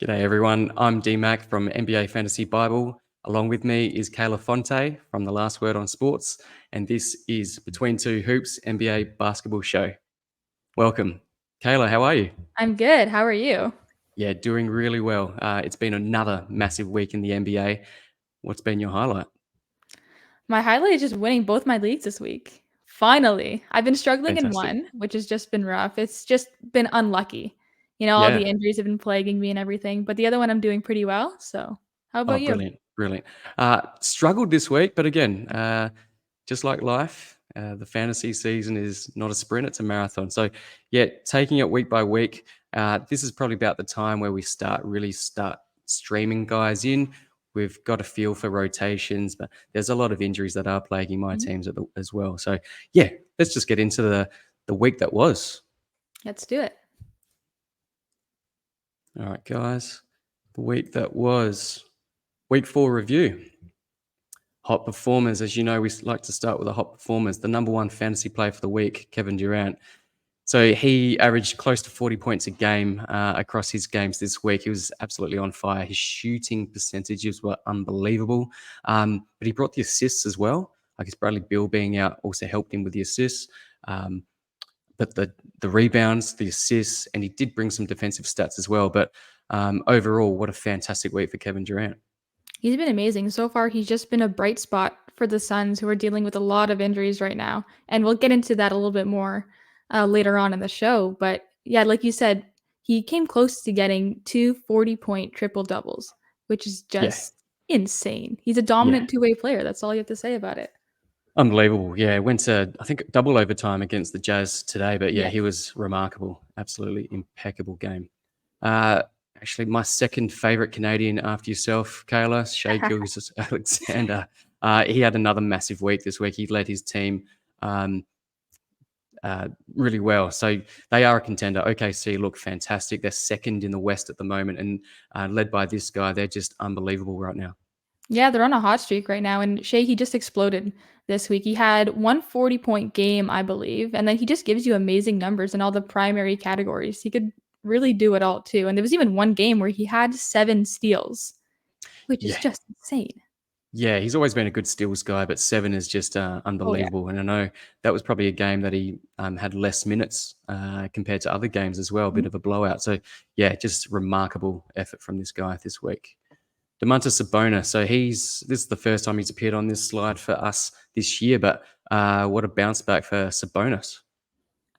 G'day everyone, I'm DMac from NBA Fantasy Bible. Along with me is Kayla Fonte from The Last Word on Sports, and this is Between Two Hoops NBA Basketball Show. Welcome. Kayla, how are you? I'm good. How are you? Yeah, doing really well. It's been another massive week in the NBA. What's been your highlight? My highlight is just winning both my leagues this week. Finally. I've been struggling in Fantastic. one, which has just been rough. It's just been unlucky. All the Yeah. injuries have been plaguing me and everything, but the other one I'm doing pretty well. So, how Oh, about you? brilliant. Brilliant. Struggled this week, but again, just like life, the fantasy season is not a sprint, it's a marathon. So, yeah, taking it week by week, this is probably about the time where we start streaming guys in. We've got a feel for rotations, but there's a lot of injuries that are plaguing my Mhm. teams as well. So, yeah, let's just get into the week that was. Let's do it. All right, guys, the week that was week 4 review. Hot performers, as you know, we like to start with the hot performers. The number one fantasy player for the week, Kevin Durant. So he averaged close to 40 points a game across his games this week. He was absolutely on fire. His shooting percentages were unbelievable, but he brought the assists as well. I guess Bradley Beal being out also helped him with the assists. Um, but the rebounds, the assists, and he did bring some defensive stats as well. But overall, what a fantastic week for Kevin Durant. He's been amazing. So far, he's just been a bright spot for the Suns, who are dealing with a lot of injuries right now. And we'll get into that a little bit more later on in the show. But yeah, like you said, he came close to getting two 40-point triple doubles, which is Yeah, just insane. He's a yeah. dominant two-way player. That's all you have to say about it. Unbelievable. Yeah, went to, I think, double overtime against the Jazz today. But yeah, Yes. he was remarkable. Absolutely impeccable game. Uh, Actually, my second favorite Canadian after yourself, Kayla, Shea Gilgeous Alexander. He had another massive week this week. He led his team um, really well. So they are a contender. OKC look fantastic. They're second in the West at the moment, and led by this guy, they're just unbelievable right now. Yeah, they're on a hot streak right now, and Shea, he just exploded this week. He had one 40-point game, I believe, and then he just gives you amazing numbers in all the primary categories. He could really do it all too. And there was even one game where he had 7 steals, which is Yeah, just insane. Yeah, he's always been a good steals guy, but 7 is just Oh yeah. unbelievable. And I know that was probably a game that he had less minutes compared to other games as well, a bit Mhm. of a blowout. So, yeah, just remarkable effort from this guy this week. Domantas Sabonis. So this is the first time he's appeared on this slide for us this year, but what a bounce back for Sabonis.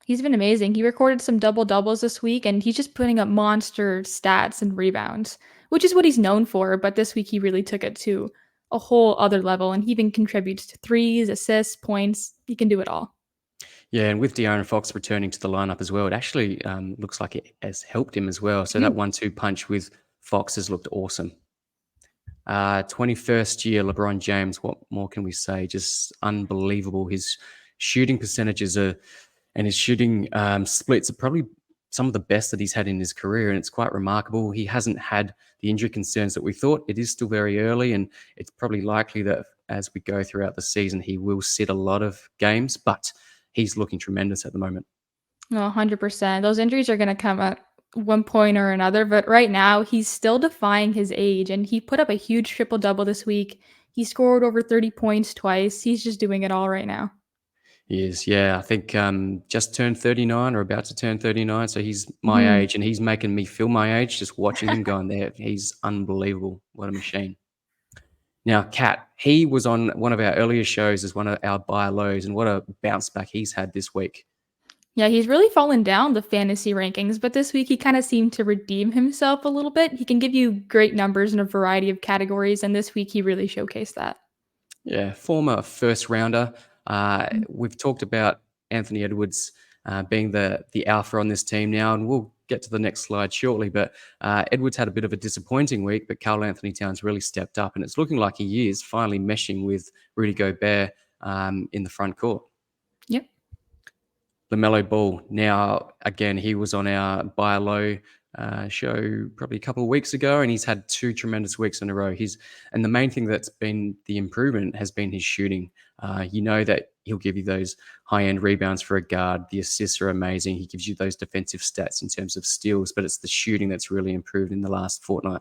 He's been amazing. He recorded some double doubles this week, and he's just putting up monster stats and rebounds, which is what he's known for. But this week, he really took it to a whole other level, and he even contributes to threes, assists, points. He can do it all. Yeah, and with De'Aaron Fox returning to the lineup as well, it actually looks like it has helped him as well. So that Mhm. 1-2 punch with Fox has looked awesome. 21st year LeBron James. What more can we say? Just unbelievable. His shooting percentages are, and his shooting splits are probably some of the best that he's had in his career, and it's quite remarkable. He hasn't had the injury concerns that we thought. It is still very early, and it's probably likely that as we go throughout the season, he will sit a lot of games, but he's looking tremendous at the moment. No, 100%. Those injuries are going to come at one point or another, but right now he's still defying his age, and he put up a huge triple double this week. He scored over 30 points twice. He's just doing it all right now. He is, yeah. I think just turned 39 or about to turn 39. So he's my Mhm. age and he's making me feel my age just watching him going there. He's unbelievable. What a machine. Now, Kat, he was on one of our earlier shows as one of our buy lows, and what a bounce back he's had this week. Yeah, he's really fallen down the fantasy rankings, but this week he kind of seemed to redeem himself a little bit. He can give you great numbers in a variety of categories, and this week he really showcased that. Yeah, former first rounder. Mhm. We've talked about Anthony Edwards being the alpha on this team now, and we'll get to the next slide shortly. But Edwards had a bit of a disappointing week, but Karl Anthony Towns really stepped up, and it's looking like he is finally meshing with Rudy Gobert in the front court. Yep. LaMelo Ball. Now, again, he was on our buy low show probably a couple of weeks ago, and he's had 2 tremendous weeks in a row. And the main thing that's been the improvement has been his shooting. You know that he'll give you those high-end rebounds for a guard. The assists are amazing. He gives you those defensive stats in terms of steals, but it's the shooting that's really improved in the last fortnight.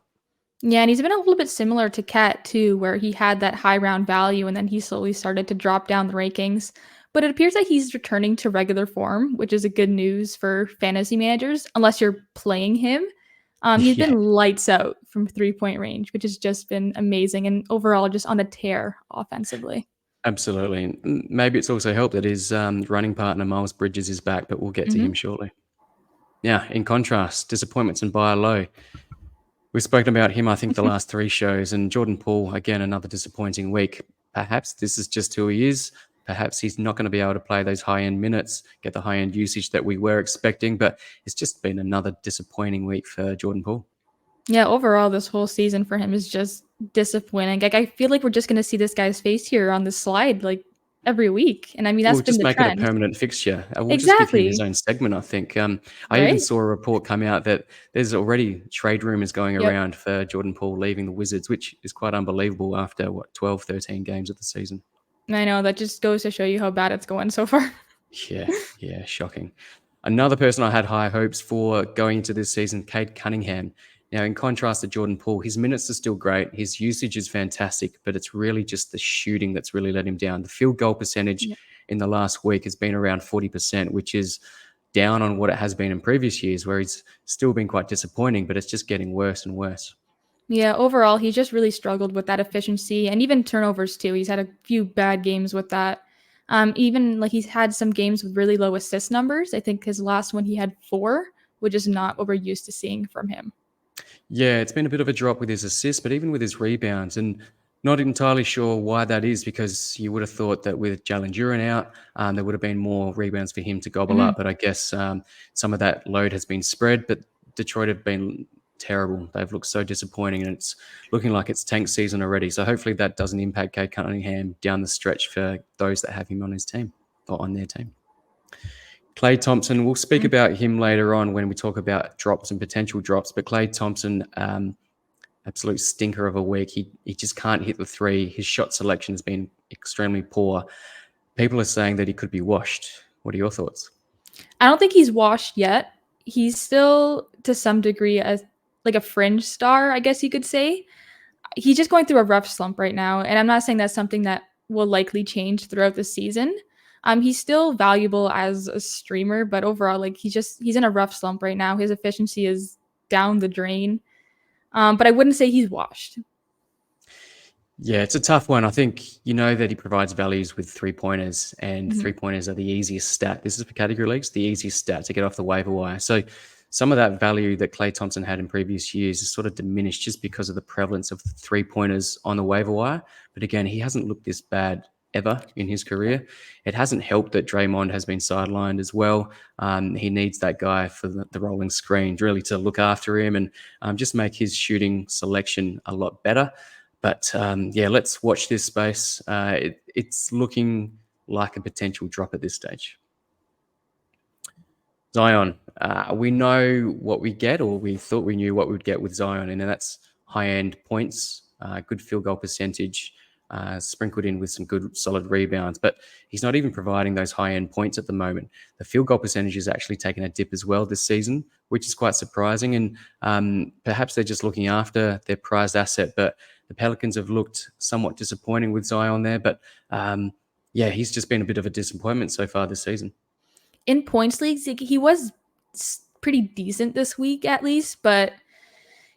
Yeah, and he's been a little bit similar to Cat too, where he had that high round value and then he slowly started to drop down the rankings. But it appears that he's returning to regular form, which is a good news for fantasy managers, unless you're playing him. He's Yeah, been lights out from 3-point range, which has just been amazing and overall just on a tear offensively. absolutely. And maybe it's also helped that his running partner, Miles Bridges, is back, but we'll get to him Hmm. shortly. Yeah, in contrast, disappointments and buy low. We've spoken about him, I think, the last three shows, and Jordan Poole, again, another disappointing week. Perhaps this is just who he is. Perhaps he's not going to be able to play those high end minutes, get the high end usage that we were expecting, but it's just been another disappointing week for Jordan Poole. Yeah, overall, this whole season for him is just disappointing. Like, I feel like we're just going to see this guy's face here on the slide like every week. And I mean, that's We'll been just the make it a trend. permanent fixture. We'll just give him his Exactly. own segment, I think. I even Right? saw a report come out that there's already trade rumors going Yep. around for Jordan Poole leaving the Wizards, which is quite unbelievable after, 12, 13 games of the season. I know that just goes to show you how bad it's going so far. Yeah, shocking. Another person I had high hopes for going into this season, Cade Cunningham. Now, in contrast to Jordan Poole, his minutes are still great. His usage is fantastic, but it's really just the shooting that's really let him down. The field goal percentage Yeah. in the last week has been around 40%, which is down on what it has been in previous years, where he's still been quite disappointing, but it's just getting worse and worse. Yeah, overall, he's just really struggled with that efficiency and even turnovers too. He's had a few bad games with that. Even like he's had some games with really low assist numbers. I think his last one he had 4, which is not what we're used to seeing from him. Yeah, it's been a bit of a drop with his assists, but even with his rebounds, and not entirely sure why that is because you would have thought that with Jalen Duren out, there would have been more rebounds for him to gobble Mhm. up. But I guess some of that load has been spread. But Detroit have been terrible. They've looked so disappointing, and it's looking like it's tank season already. So hopefully that doesn't impact Cade Cunningham down the stretch for those that have him on his team or on their team. Clay Thompson, we'll speak Mm. about him later on when we talk about drops and potential drops. But Clay Thompson, absolute stinker of a week. He just can't hit the three. His shot selection has been extremely poor. People are saying that he could be washed. What are your thoughts? I don't think he's washed yet. He's still to some degree like a fringe star, I guess you could say. He's just going through a rough slump right now, and I'm not saying that's something that will likely change throughout the season. He's still valuable as a streamer, but overall, like he's in a rough slump right now. His efficiency is down the drain. But I wouldn't say he's washed. Yeah, it's a tough one. I think you know that he provides values with three pointers, and Mhm. three pointers are the easiest stat. This is for category leagues, the easiest stat to get off the waiver wire. So some of that value that Clay Thompson had in previous years is sort of diminished just because of the prevalence of three pointers on the waiver wire. But again, he hasn't looked this bad ever in his career. It hasn't helped that Draymond has been sidelined as well. He needs that guy for the rolling screen really to look after him and just make his shooting selection a lot better. But yeah, let's watch this space. It's looking like a potential drop at this stage. Zion, we know what we get, or we thought we knew what we'd get with Zion, and that's high end points, good field goal percentage, sprinkled in with some good solid rebounds. But he's not even providing those high end points at the moment. The field goal percentage has actually taken a dip as well this season, which is quite surprising. And perhaps they're just looking after their prized asset. But the Pelicans have looked somewhat disappointing with Zion there. But yeah, he's just been a bit of a disappointment so far this season. In points leagues, he was pretty decent this week at least, but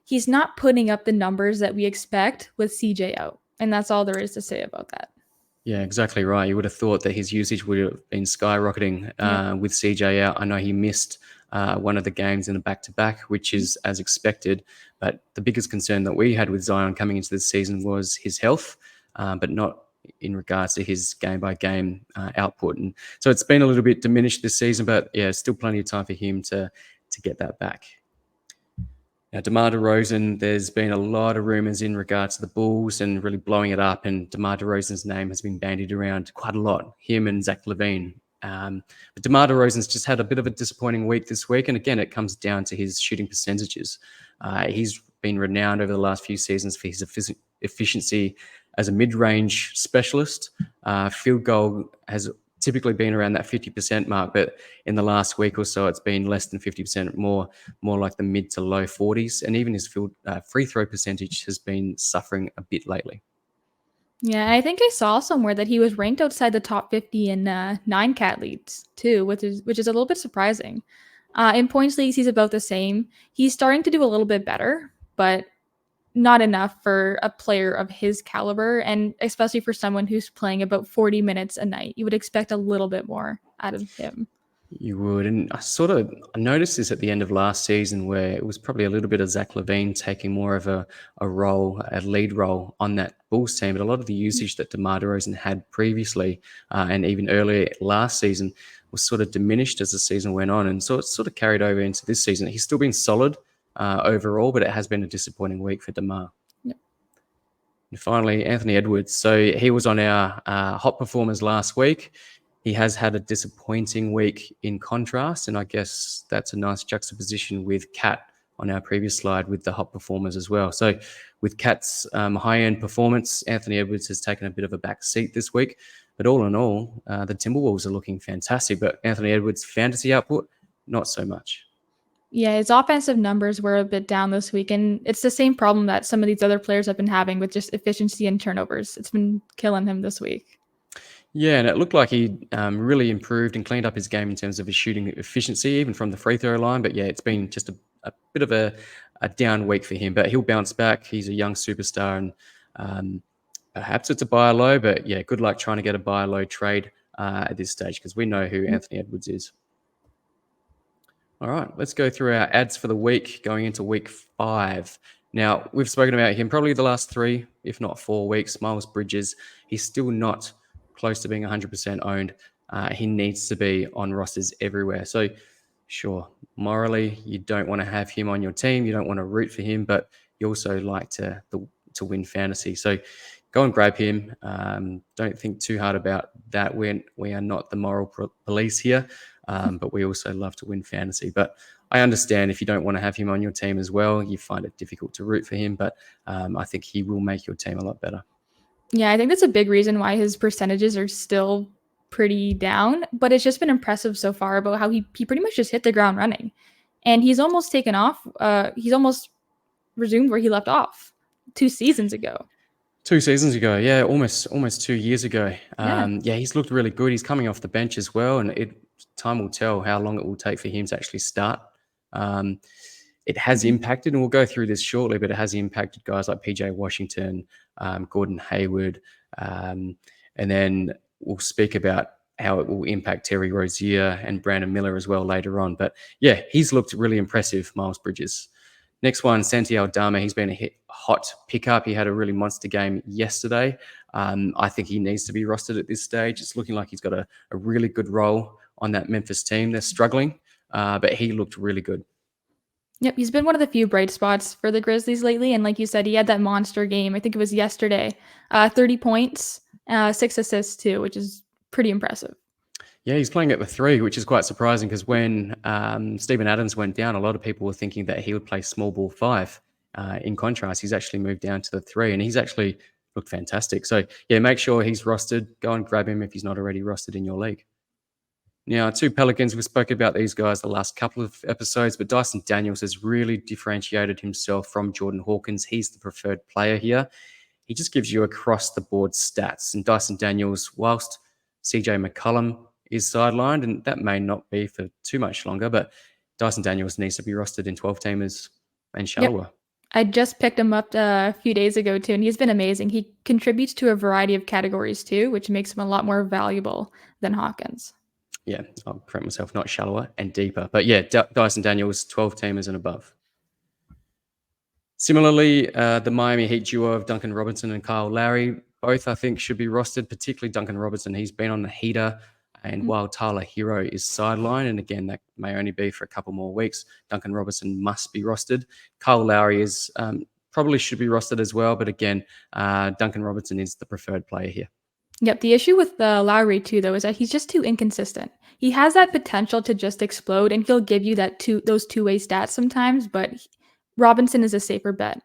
he's not putting up the numbers that we expect with CJ out. And that's all there is to say about that. Yeah, exactly right. You would have thought that his usage would have been skyrocketing Yep. with CJ out. I know he missed one of the games in a back-to-back, which is as expected. But the biggest concern that we had with Zion coming into this season was his health, but not in regards to his game-by-game output. And so it's been a little bit diminished this season, but yeah, still plenty of time for him to get that back. Now, DeMar DeRozan, there's been a lot of rumors in regards to the Bulls and really blowing it up, and DeMar DeRozan's name has been bandied around quite a lot, him and Zach LaVine. But DeMar DeRozan's just had a bit of a disappointing week this week, and again, it comes down to his shooting percentages. He's been renowned over the last few seasons for his efficiency as a mid-range specialist. Field goal has typically been around that 50% mark, but in the last week or so, it's been less than 50%, more like the mid to low 40s, and even his free throw percentage has been suffering a bit lately. Yeah, I think I saw somewhere that he was ranked outside the top 50 in 9 cat leads too, which is a little bit surprising. In points leagues, he's about the same. He's starting to do a little bit better, but not enough for a player of his caliber, and especially for someone who's playing about 40 minutes a night. You would expect a little bit more out of him. You would, and I noticed this at the end of last season, where it was probably a little bit of Zach Levine taking more of a lead role on that Bulls team, but a lot of the usage that DeMar DeRozan had previously, and even earlier last season, was sort of diminished as the season went on, and so it's sort of carried over into this season. He's still been solid overall, but it has been a disappointing week for DeMar. Yep. And finally, Anthony Edwards. So he was on our hot performers last week. He has had a disappointing week in contrast, and I guess that's a nice juxtaposition with Cat on our previous slide with the hot performers as well. So with Cat's high-end performance, Anthony Edwards has taken a bit of a back seat this week. But all in all, the Timberwolves are looking fantastic, but Anthony Edwards' fantasy output, not so much. Yeah, his offensive numbers were a bit down this week, and it's the same problem that some of these other players have been having with just efficiency and turnovers. It's been killing him this week. Yeah, and it looked like he really improved and cleaned up his game in terms of his shooting efficiency, even from the free throw line. But yeah, it's been just a bit of a down week for him. But he'll bounce back. He's a young superstar, and perhaps it's a buy low. But yeah, good luck trying to get a buy low trade at this stage, because we know who Anthony Edwards is. All right, let's go through our ads for the week going into week 5. Now, we've spoken about him probably the last 3, if not 4 weeks. Miles Bridges, he's still not close to being 100% owned. He needs to be on rosters everywhere. So, sure, morally, you don't want to have him on your team. You don't want to root for him, but you also like to win fantasy. So, go and grab him. Don't think too hard about that. We are not the moral police here, but we also love to win fantasy. But I understand if you don't want to have him on your team as well, you find it difficult to root for him, but I think he will make your team a lot better. Yeah, I think that's a big reason why his percentages are still pretty down, but it's just been impressive so far about how he pretty much just hit the ground running. And he's almost taken off. He's almost resumed where he left off 2 seasons ago. 2 seasons ago, yeah, almost 2 years ago. Yeah. He's looked really good. He's coming off the bench as well, and time will tell how long it will take for him to actually start. It has impacted, and we'll go through this shortly, but it has impacted guys like PJ Washington, Gordon Hayward, and then we'll speak about how it will impact Terry Rozier and Brandon Miller as well later on. But yeah, he's looked really impressive, Miles Bridges. Next one, Santi Aldama. He's been a hot pickup. He had a really monster game yesterday. I think he needs to be rostered at this stage. It's looking like he's got a really good role on that Memphis team. They're struggling, but he looked really good. Yep, he's been one of the few bright spots for the Grizzlies lately, and like you said, he had that monster game. I think it was yesterday, 30 points, 6 assists too, which is pretty impressive. Yeah, he's playing at the 3, which is quite surprising because when Steven Adams went down, a lot of people were thinking that he would play small ball 5. In contrast, he's actually moved down to the 3, and he's actually looked fantastic. So yeah, make sure he's rostered. Go and grab him if he's not already rostered in your league. Now, 2 Pelicans, we spoke about these guys the last couple of episodes, but Dyson Daniels has really differentiated himself from Jordan Hawkins. He's the preferred player here. He just gives you across-the-board stats. And Dyson Daniels, whilst CJ McCollum is sidelined, and that may not be for too much longer, but Dyson Daniels needs to be rostered in 12-teamers and shallower. Yep. I just picked him up a few days ago too, and he's been amazing. He contributes to a variety of categories too, which makes him a lot more valuable than Hawkins. Yeah, I'll correct myself, not shallower and deeper. But yeah, Dyson Daniels, 12-teamers and above. Similarly, the Miami Heat duo of Duncan Robinson and Kyle Lowry, both I think should be rostered, particularly Duncan Robinson. He's been on the heater, and while Tyler Hero is sidelined, and again, that may only be for a couple more weeks, Duncan Robinson must be rostered. Kyle Lowry is probably should be rostered as well, but again, Duncan Robinson is the preferred player here. Yep, the issue with Lowry too, though, is that he's just too inconsistent. He has that potential to just explode, and he'll give you those two-way stats sometimes, but Robinson is a safer bet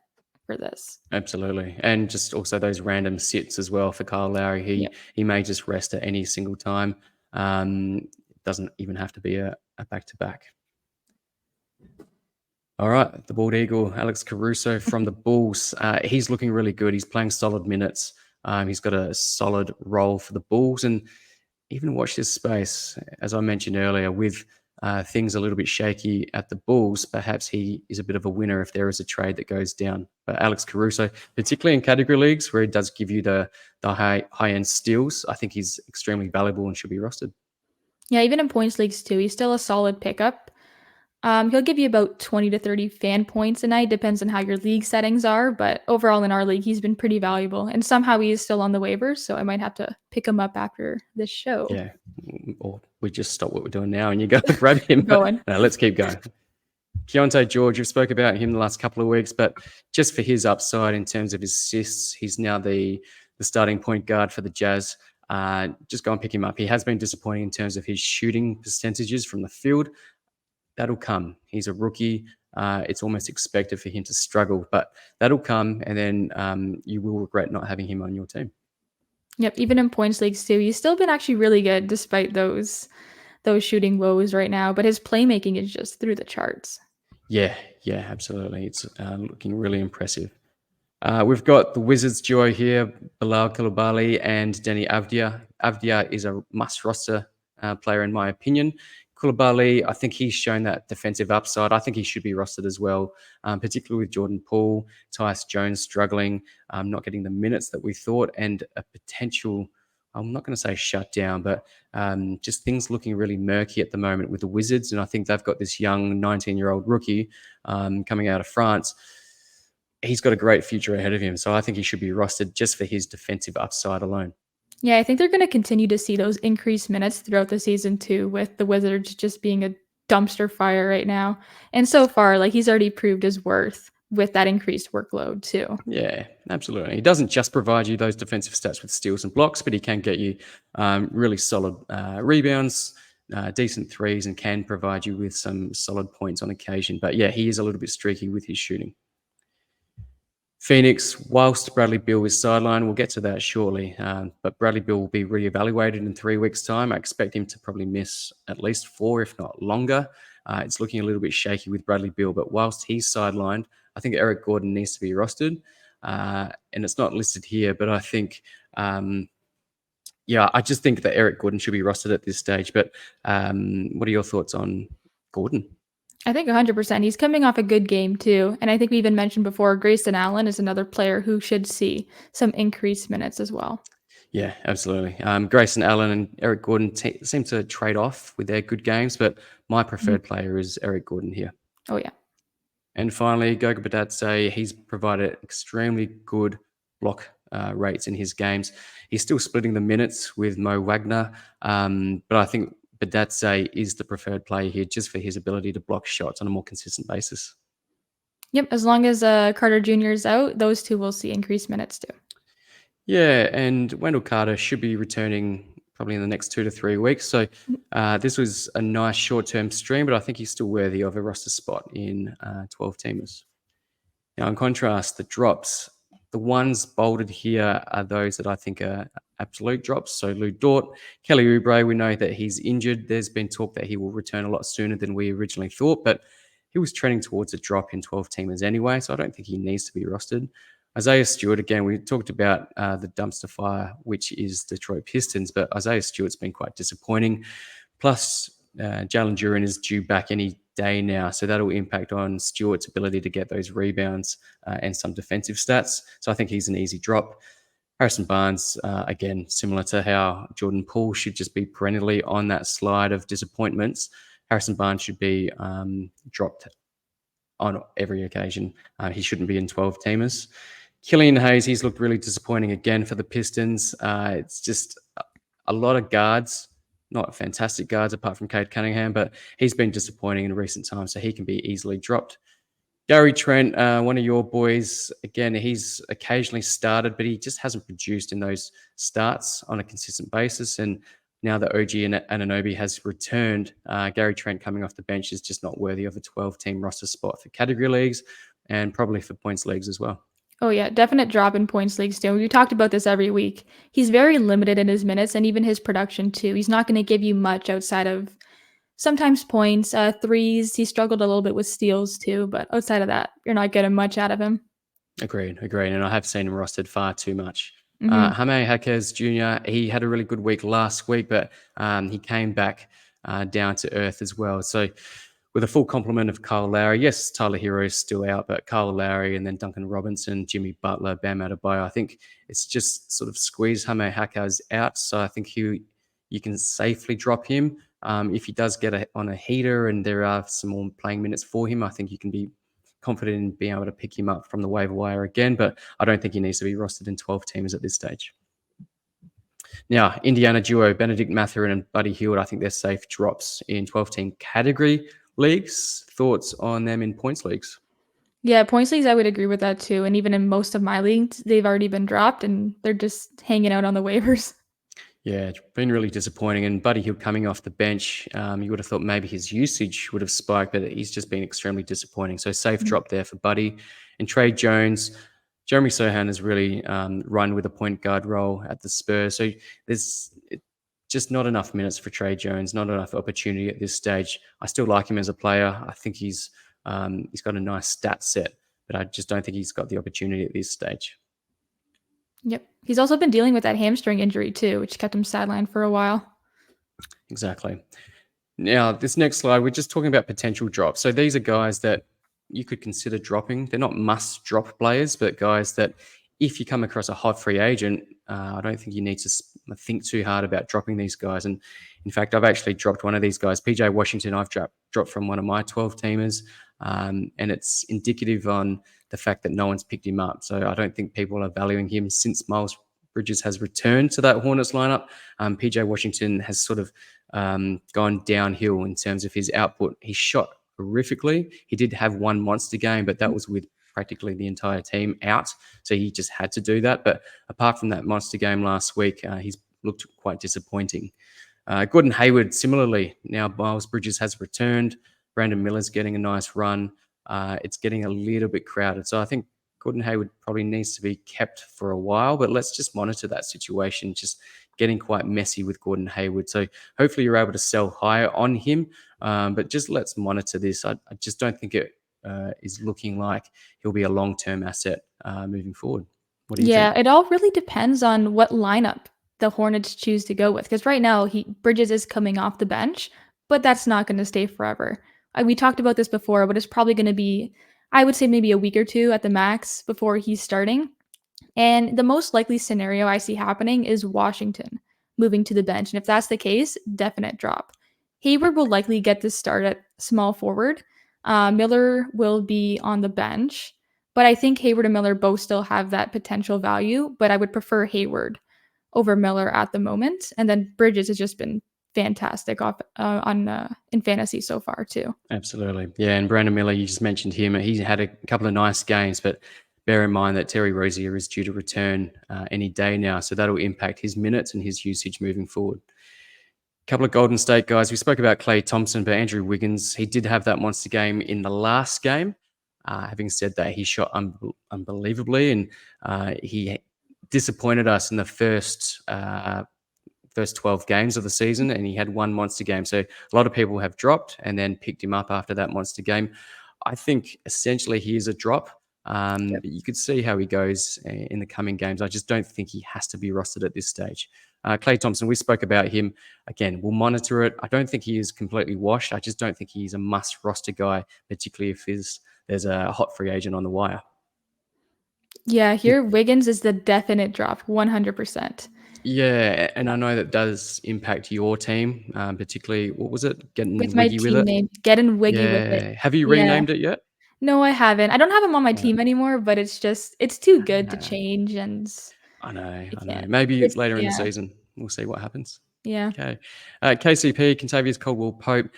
for this. Absolutely. And just also those random sits as well for Kyle Lowry. Yep. He may just rest at any single time. Doesn't even have to be a back-to-back. All right, the bald eagle, Alex Caruso from the Bulls. He's looking really good. He's playing solid minutes. He's got a solid role for the Bulls, and even watch this space. As I mentioned earlier, with things a little bit shaky at the Bulls, perhaps he is a bit of a winner if there is a trade that goes down. But Alex Caruso, particularly in category leagues where he does give you the high end steals, I think he's extremely valuable and should be rostered. Yeah, even in points leagues too, he's still a solid pickup. He'll give you about 20 to 30 fan points a night, depends on how your league settings are. But overall, in our league, he's been pretty valuable. And somehow he is still on the waivers, so I might have to pick him up after this show. Yeah, or we just stop what we're doing now and you go grab him. Going. No, let's keep going. Keontae George, we've spoke about him the last couple of weeks, but just for his upside in terms of his assists, he's now the starting point guard for the Jazz. Just go and pick him up. He has been disappointing in terms of his shooting percentages from the field. That'll come. He's a rookie. It's almost expected for him to struggle, but that'll come, and then you will regret not having him on your team. Yep, even in points leagues too, he's still been actually really good despite those shooting woes right now. But his playmaking is just through the charts. Yeah, absolutely. It's looking really impressive. We've got the Wizards duo here, Bilal Koulibaly and Denny Avdia. Avdia is a must roster player in my opinion. Koulibaly, I think he's shown that defensive upside. I think he should be rostered as well, particularly with Jordan Poole, Tyus Jones struggling, not getting the minutes that we thought, and a potential, I'm not going to say shutdown, but just things looking really murky at the moment with the Wizards. And I think they've got this young 19-year-old rookie coming out of France. He's got a great future ahead of him. So I think he should be rostered just for his defensive upside alone. Yeah, I think they're going to continue to see those increased minutes throughout the season too, with the Wizards just being a dumpster fire right now. And so far, like he's already proved his worth with that increased workload too. Yeah, absolutely. He doesn't just provide you those defensive stats with steals and blocks, but he can get you really solid rebounds, decent threes, and can provide you with some solid points on occasion. But yeah, he is a little bit streaky with his shooting. Phoenix, whilst Bradley Beal is sidelined, we'll get to that shortly, but Bradley Beal will be reevaluated in 3 weeks' time. I expect him to probably miss at least 4, if not longer. It's looking a little bit shaky with Bradley Beal, but whilst he's sidelined, I think Eric Gordon needs to be rostered, and it's not listed here, but I think, I just think that Eric Gordon should be rostered at this stage. But what are your thoughts on Gordon? I think 100%. He's coming off a good game too. And I think we even mentioned before, Grayson Allen is another player who should see some increased minutes as well. Yeah, absolutely. Grayson Allen and Eric Gordon seem to trade off with their good games, but my preferred player is Eric Gordon here. Oh, yeah. And finally, Goga Badatse, he's provided extremely good block rates in his games. He's still splitting the minutes with Mo Wagner, but I think Badatse is the preferred player here just for his ability to block shots on a more consistent basis. Yep, as long as Carter Jr. is out, those two will see increased minutes too. Yeah, and Wendell Carter should be returning probably in the next 2 to 3 weeks. So this was a nice short-term stream, but I think he's still worthy of a roster spot in 12-teamers. Now, in contrast, the drops, the ones bolded here are those that I think are absolute drops. So Lou Dort, Kelly Oubre, we know that he's injured. There's been talk that he will return a lot sooner than we originally thought, but he was trending towards a drop in 12-teamers anyway, so I don't think he needs to be rostered. Isaiah Stewart, again, we talked about the dumpster fire, which is Detroit Pistons, but Isaiah Stewart's been quite disappointing. Plus, Jalen Duren is due back any day now, so that'll impact on Stewart's ability to get those rebounds and some defensive stats. So I think he's an easy drop. Harrison Barnes, again, similar to how Jordan Poole should just be perennially on that slide of disappointments. Harrison Barnes should be dropped on every occasion. He shouldn't be in 12-teamers. Killian Hayes, he's looked really disappointing again for the Pistons. It's just a lot of guards, not fantastic guards apart from Cade Cunningham, but he's been disappointing in recent times, so he can be easily dropped. Gary Trent, one of your boys, again, he's occasionally started, but he just hasn't produced in those starts on a consistent basis. And now that OG Anunoby has returned, Gary Trent coming off the bench is just not worthy of a 12-team roster spot for category leagues and probably for points leagues as well. Oh, yeah, definite drop in points leagues too. We talked about this every week. He's very limited in his minutes and even his production too. He's not gonna give you much outside of sometimes points, threes. He struggled a little bit with steals too, but outside of that, you're not getting much out of him. Agreed, agreed. And I have seen him rostered far too much. Mhm. Jaime Jaquez Jr., he had a really good week last week, but he came back down to earth as well. So, with a full complement of Kyle Lowry, yes, Tyler Hero is still out, but Kyle Lowry and then Duncan Robinson, Jimmy Butler, Bam Adebayo, I think it's just sort of squeezed Jaime Jaquez out. So, I think you can safely drop him. If he does get on a heater and there are some more playing minutes for him, I think you can be confident in being able to pick him up from the waiver wire again, but I don't think he needs to be rostered in 12 teams at this stage. Now, Indiana duo, Benedict Mathurin and Buddy Hield, I think they're safe drops in 12-team category leagues. Thoughts on them in points leagues? Yeah, points leagues, I would agree with that too, and even in most of my leagues, they've already been dropped and they're just hanging out on the waivers. Yeah, it's been really disappointing. And Buddy Hield coming off the bench, you would have thought maybe his usage would have spiked, but he's just been extremely disappointing. So safe Mhm. drop there for Buddy. And Trey Jones, Jeremy Sohan has really run with a point guard role at the Spurs. So there's just not enough minutes for Trey Jones, not enough opportunity at this stage. I still like him as a player. I think he's got a nice stat set, but I just don't think he's got the opportunity at this stage. Yep. He's also been dealing with that hamstring injury too, which kept him sidelined for a while. Exactly. Now, this next slide, we're just talking about potential drops. So these are guys that you could consider dropping. They're not must drop players, but guys that if you come across a hot free agent, I don't think you need to think too hard about dropping these guys. And in fact, I've actually dropped one of these guys, PJ Washington. I've dropped from one of my 12 teamers, and it's indicative on the fact that no one's picked him up. So I don't think people are valuing him since Miles Bridges has returned to that Hornets lineup. PJ Washington has sort of gone downhill in terms of his output. He shot horrifically. He did have one monster game, but that was with practically the entire team out. So he just had to do that. But apart from that monster game last week, he's looked quite disappointing. Gordon Hayward, similarly, now Miles Bridges has returned. Brandon Miller's getting a nice run. It's getting a little bit crowded. So I think Gordon Hayward probably needs to be kept for a while, but let's just monitor that situation. Just getting quite messy with Gordon Hayward. So hopefully you're able to sell higher on him, but just let's monitor this. I just don't think it is looking like he'll be a long-term asset moving forward. What do you Yeah, think? it all really depends on what lineup the Hornets choose to go with. Because right now, he Bridges is coming off the bench, but that's not going to stay forever. We talked about this before, but it's probably going to be, I would say, maybe a week or two at the max before he's starting. And the most likely scenario I see happening is Washington moving to the bench. And if that's the case, definite drop. Hayward will likely get the start at small forward. Miller will be on the bench. But I think Hayward and Miller both still have that potential value. But I would prefer Hayward over Miller at the moment. And then Bridges has just been fantastic off on in fantasy so far too. Absolutely. Yeah, and Brandon Miller, you just mentioned him. He had a couple of nice games, but bear in mind that Terry Rozier is due to return any day now, so that'll impact his minutes and his usage moving forward. Couple of Golden State guys. We spoke about Klay Thompson, but Andrew Wiggins, he did have that monster game in the last game. Having said that, he shot unbelievably, and he disappointed us in the first 12 games of the season, and he had one monster game. So a lot of people have dropped and then picked him up after that monster game. I think essentially he is a drop. Yep. But you could see how he goes in the coming games. I just don't think he has to be rostered at this stage. Klay Thompson, we spoke about him. Again, we'll monitor it. I don't think he is completely washed. I just don't think he's a must roster guy, particularly if there's a hot free agent on the wire. Yeah, here Wiggins is the definite drop, 100%. Yeah, and I know that does impact your team, particularly, what was it? With Getting my wiggy with team it? name, getting wiggy with it. Yeah. Have you Yeah. renamed it yet? No, I haven't. I don't have him on my No. team anymore, but it's too good to No. change, and I know, I I know. can't. Maybe It's later in the yeah, season, we'll see what happens. yeah. Okay. KCP, Contavious Caldwell Pope.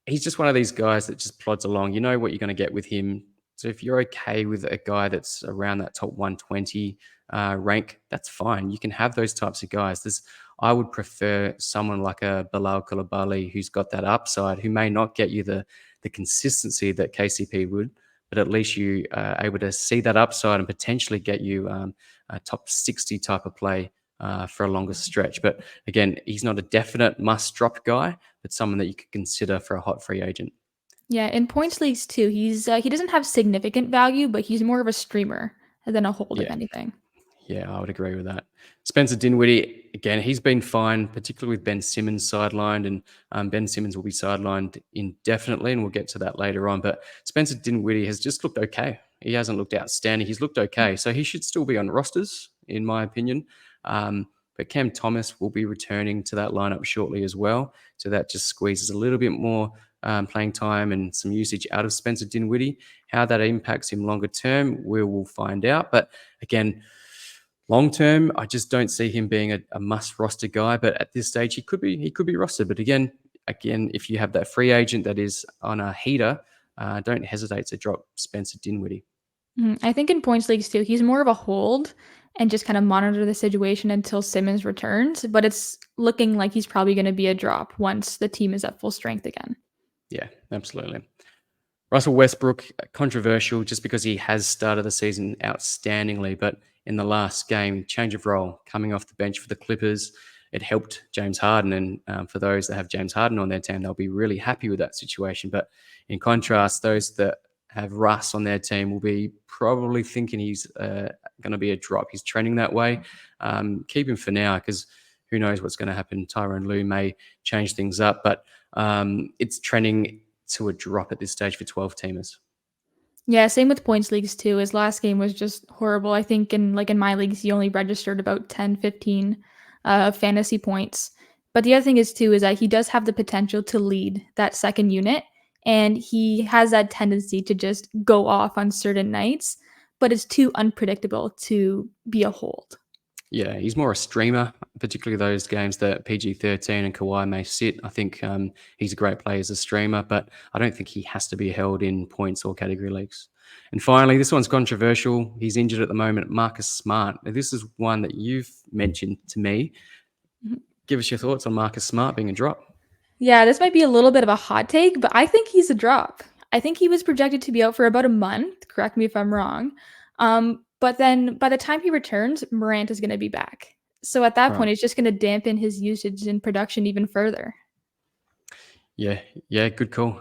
He's just one of these guys that just plods along. You know what you're going to get with him. So if you're okay with a guy that's around that top 120 rank, that's fine. You can have those types of guys. I would prefer someone like a Bilal Koulibaly who's got that upside, who may not get you the consistency that KCP would, but at least you are able to see that upside and potentially get you a top 60 type of play for a longer stretch. But again, he's not a definite must drop guy, but someone that you could consider for a hot free agent. Yeah, in points leagues too, he doesn't have significant value, but he's more of a streamer than a hold, if Yeah. anything. Yeah, I would agree with that. Spencer Dinwiddie, again, he's been fine, particularly with Ben Simmons sidelined, and Ben Simmons will be sidelined indefinitely, and we'll get to that later on. But Spencer Dinwiddie has just looked okay. He hasn't looked outstanding. He's looked okay. So he should still be on rosters, in my opinion. But Cam Thomas will be returning to that lineup shortly as well. So that just squeezes a little bit more playing time and some usage out of Spencer Dinwiddie. How that impacts him longer term, we will find out. But again, long term, I just don't see him being a must roster guy. But at this stage, he could be rostered. But again, if you have that free agent that is on a heater, don't hesitate to drop Spencer Dinwiddie. I think in points leagues too, he's more of a hold and just kind of monitor the situation until Simmons returns. But it's looking like he's probably going to be a drop once the team is at full strength again. Yeah, absolutely. Russell Westbrook, controversial just because he has started the season outstandingly, but in the last game, change of role, coming off the bench for the Clippers, it helped James Harden. And for those that have James Harden on their team, they'll be really happy with that situation. But in contrast, those that have Russ on their team will be probably thinking he's going to be a drop. He's trending that way. Keep him for now because who knows what's going to happen. Tyronn Lue may change things up, but it's trending to a drop at this stage for 12 teamers. Yeah, same with points leagues too. His last game was just horrible. I think in my leagues he only registered about 10, 15 fantasy points. But the other thing is that he does have the potential to lead that second unit, and he has that tendency to just go off on certain nights, but it's too unpredictable to be a hold. Yeah, he's more a streamer, particularly those games that PG-13 and Kawhi may sit. I think he's a great player as a streamer, but I don't think he has to be held in points or category leagues. And finally, this one's controversial. He's injured at the moment, Marcus Smart. Now, this is one that you've mentioned to me. Mhm. Give us your thoughts on Marcus Smart being a drop. Yeah, this might be a little bit of a hot take, but I think he's a drop. I think he was projected to be out for about a month. Correct me if I'm wrong. But then by the time he returns, Morant is going to be back. So at that Right. point, it's just going to dampen his usage and production even further. Yeah, good call.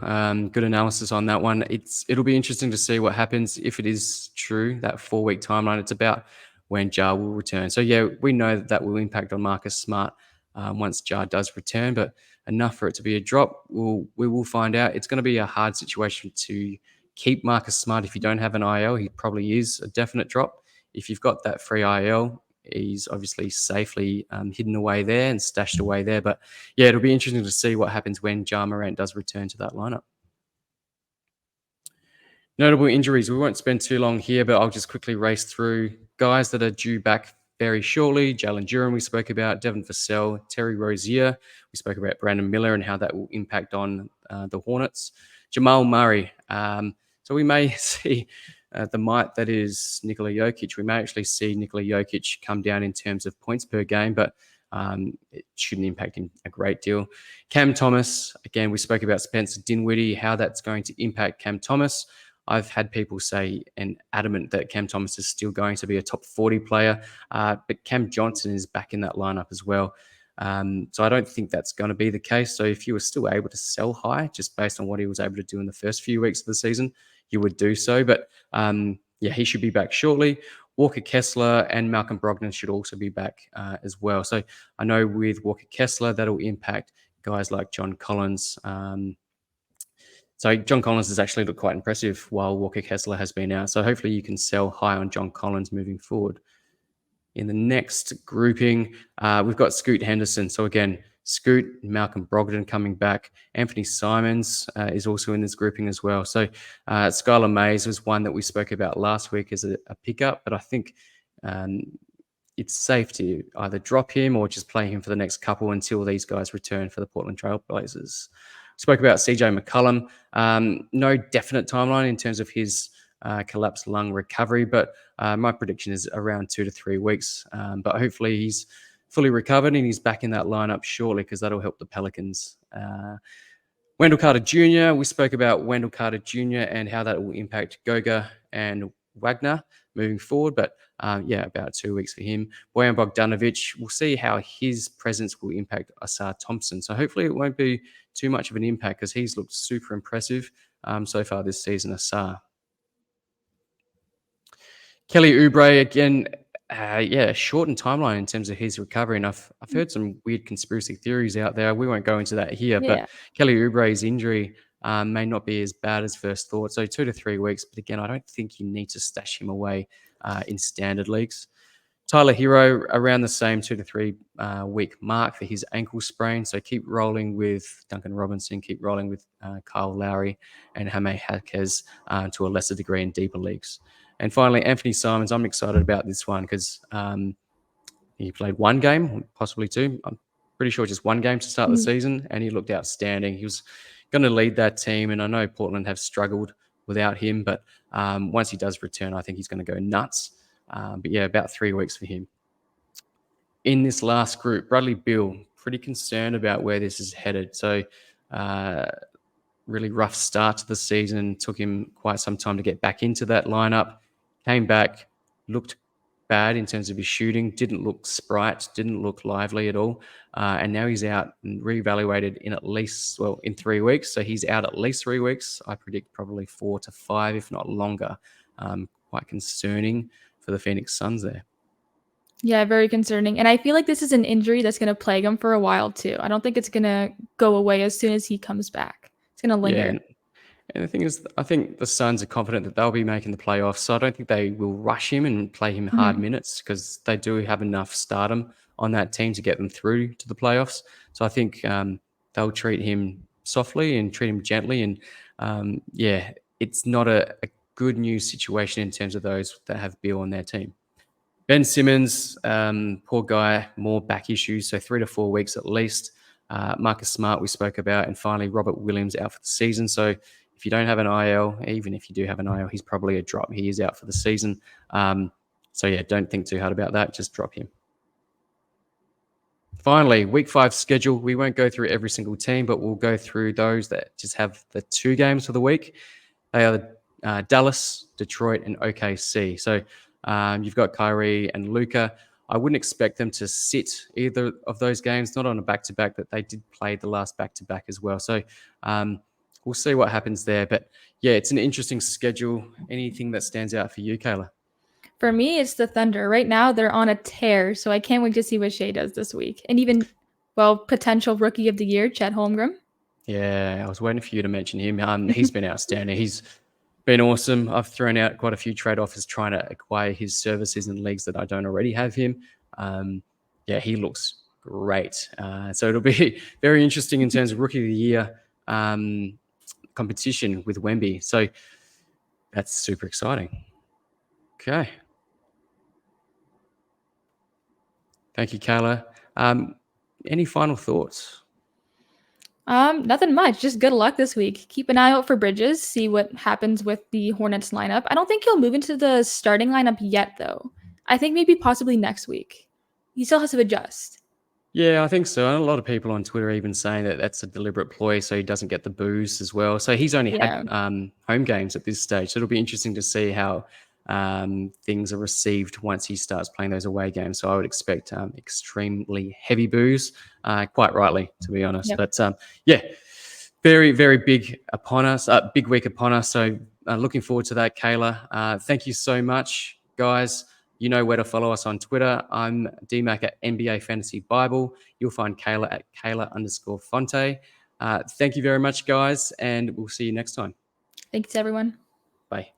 Good analysis on that one. It'll be interesting to see what happens if it is true, that 4-week timeline. It's about when Jar will return. So yeah, we know that will impact on Marcus Smart once Jar does return, but enough for it to be a drop. We will find out. It's going to be a hard situation to keep Marcus Smart if you don't have an IL. He probably is a definite drop. If you've got that free IL, he's obviously safely hidden away there and stashed away there. But yeah, it'll be interesting to see what happens when Ja Morant does return to that lineup. Notable injuries. We won't spend too long here, but I'll just quickly race through guys that are due back very shortly. Jalen Duren, we spoke about. Devin Vassell, Terry Rozier. We spoke about Brandon Miller and how that will impact on the Hornets. Jamal Murray. So we may see the might that is Nikola Jokic. We may actually see Nikola Jokic come down in terms of points per game, but it shouldn't impact him a great deal. Cam Thomas, again, we spoke about Spencer Dinwiddie, how that's going to impact Cam Thomas. I've had people say and adamant that Cam Thomas is still going to be a top 40 player, but Cam Johnson is back in that lineup as well. So I don't think that's going to be the case. So if you were still able to sell high, just based on what he was able to do in the first few weeks of the season, you would do so. But yeah, he should be back shortly. Walker Kessler and Malcolm Brogdon should also be back as well. So I know with Walker Kessler, that'll impact guys like John Collins. So John Collins has actually looked quite impressive while Walker Kessler has been out. So hopefully you can sell high on John Collins moving forward. In the next grouping, we've got Scoot Henderson. So again, Scoot, Malcolm Brogdon coming back. Anthony Simons is also in this grouping as well. So Skylar Mays was one that we spoke about last week as a pickup, but I think it's safe to either drop him or just play him for the next couple until these guys return for the Portland Trailblazers. Spoke about CJ McCollum. No definite timeline in terms of his collapsed lung recovery, but my prediction is around 2 to 3 weeks. But hopefully he's fully recovered and he's back in that lineup shortly because that'll help the Pelicans. Wendell Carter Jr., we spoke about Wendell Carter Jr. and how that will impact Goga and Wagner moving forward. But about 2 weeks for him. Bojan Bogdanovic, we'll see how his presence will impact Asar Thompson. So hopefully it won't be too much of an impact because he's looked super impressive so far this season, Asar. Kelly Oubre, again, shortened timeline in terms of his recovery. And I've heard some weird conspiracy theories out there. We won't go into that here, Yeah. but Kelly Oubre's injury may not be as bad as first thought. So 2 to 3 weeks. But again, I don't think you need to stash him away in standard leagues. Tyler Hero around the same 2 to 3 week mark for his ankle sprain. So keep rolling with Duncan Robinson, keep rolling with Kyle Lowry and Jaime Jaquez to a lesser degree in deeper leagues. And finally, Anthony Simons. I'm excited about this one because he played one game, possibly two. I'm pretty sure just one game to start the season, and he looked outstanding. He was going to lead that team, and I know Portland have struggled without him, but once he does return, I think he's going to go nuts. About 3 weeks for him. In this last group, Bradley Beal, pretty concerned about where this is headed. So really rough start to the season. Took him quite some time to get back into that lineup. Came back, looked bad in terms of his shooting, didn't look sprite, didn't look lively at all. And now he's out and reevaluated in 3 weeks. So he's out at least 3 weeks. I predict probably 4 to 5, if not longer. Quite concerning for the Phoenix Suns there. Yeah, very concerning. And I feel like this is an injury that's going to plague him for a while too. I don't think it's going to go away as soon as he comes back. It's going to linger. Yeah, and the thing is, I think the Suns are confident that they'll be making the playoffs, so I don't think they will rush him and play him hard minutes because they do have enough stardom on that team to get them through to the playoffs. So I think they'll treat him softly and treat him gently. And it's not a good news situation in terms of those that have Beal on their team. Ben Simmons, poor guy, more back issues, so 3 to 4 weeks at least. Marcus Smart, we spoke about, and finally Robert Williams out for the season. So if you don't have an IL, even if you do have an IL, he's probably a drop. He is out for the season. Don't think too hard about that. Just drop him. Finally, week 5 schedule. We won't go through every single team, but we'll go through those that just have the 2 games for the week. They are Dallas, Detroit, and OKC. So you've got Kyrie and Luka. I wouldn't expect them to sit either of those games, not on a back-to-back, but they did play the last back-to-back as well. So we'll see what happens there. But yeah, it's an interesting schedule. Anything that stands out for you, Kayla? For me, it's the Thunder. Right now, they're on a tear, so I can't wait to see what Shea does this week. And even, potential Rookie of the Year, Chet Holmgren. Yeah, I was waiting for you to mention him. He's been outstanding. He's been awesome. I've thrown out quite a few trade offers trying to acquire his services in leagues that I don't already have him. He looks great. So it'll be very interesting in terms of Rookie of the Year competition with Wemby. So that's super exciting. Okay. Thank you, Kayla. Any final thoughts? Nothing much. Just good luck this week. Keep an eye out for Bridges. See what happens with the Hornets lineup. I don't think he'll move into the starting lineup yet, though. I think maybe possibly next week. He still has to adjust. Yeah, I think so. And a lot of people on Twitter are even saying that that's a deliberate ploy so he doesn't get the boost as well. So he's only had home games at this stage. So it'll be interesting to see how things are received once he starts playing those away games. So I would expect extremely heavy boos, quite rightly, to be honest. Yep. But very, very big upon us, big week upon us. So looking forward to that, Kayla. Thank you so much, guys. You know where to follow us on Twitter. I'm DMac at nbafantasybible. You'll find Kayla at Kayla_Fonte. Thank you very much, guys, and we'll see you next time. Thanks, everyone. Bye.